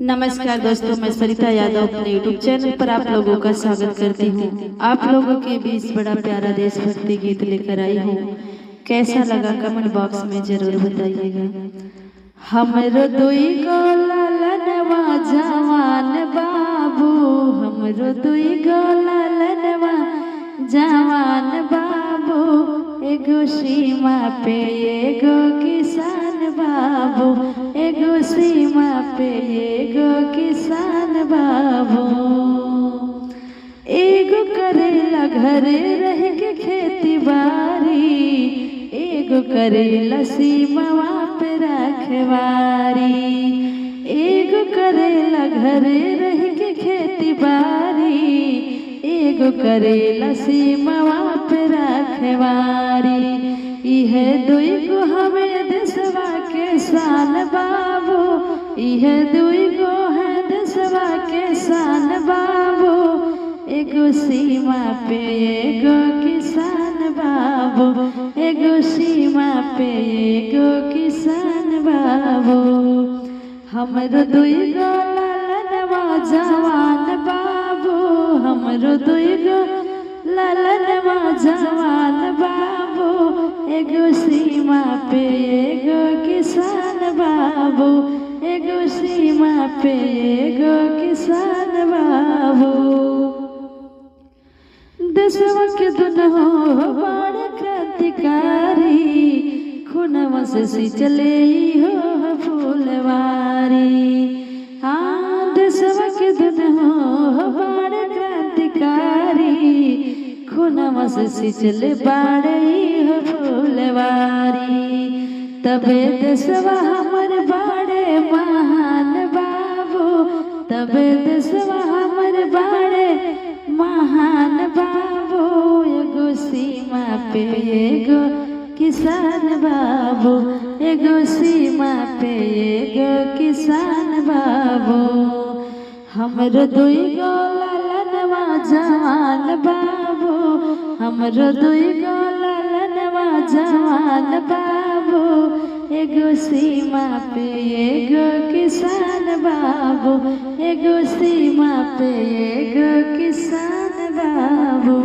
नमस्कार दोस्तों, मैं सरिता यादव अपने यूट्यूब चैनल पर आप लोगों का स्वागत करती हूँ। आप लोगों के बीच बड़ा प्यारा देशभक्ति गीत लेकर आई हूँ। कैसा लगा कमेंट बॉक्स में जरूर बताइएगा। हमरो दुई गो लालनवा जवान बाबू, हमरो दुई गो लालनवा जवान बाबू, एगो सीमा पे एगो किसान बाबू, एगो सीमा पे एगो किसान बाबू। एगो करेला घरे रह के खेती बाड़ी, एगो करेला सीमावा पे रखवारी। एगो करेला घरे रह के खेती बाड़ी, एगो करेला सीमावा पे रखवारी। इहे दुई गो हमें देशवा के शान बाबू, इहे दुई गो है देशवा के शान बाबू, एगो सीमा पे एगो किसान बाबू, एगो सीमा पे एगो किसान बाबू। हमरो दुई गो लालनवा जवान बाबू, हमरो दुई गो लालनवा जवान बाबू, एगो सीमा पे एगो किसान बाबू, एगो सीमा पे एगो किसान बाबू। देशवा के दुनहो बड़ क्रांतिकारी, खूनवा से सिंचले हो फूलवारी। हाँ, देशवा के दुनहो बड़ क्रांतिकारी, खूनवा से सिंचले बाड़े हो फूलवारी। तबे देशवा हमर बाड़े महान बाबू, तबे देशवा हमर बाड़े महान बाबू, एगो सीमा पे एगो किसान बाबू, एगो सीमा पे एगो किसान बाबू। हमरो दुई गो लालनवा जवान बाबू, हमरो दुई गो लालनवा जवान बाबू, एगो सीमा पे एगो किसान बाबू, एगो सीमा पे एगो किसान बाबू।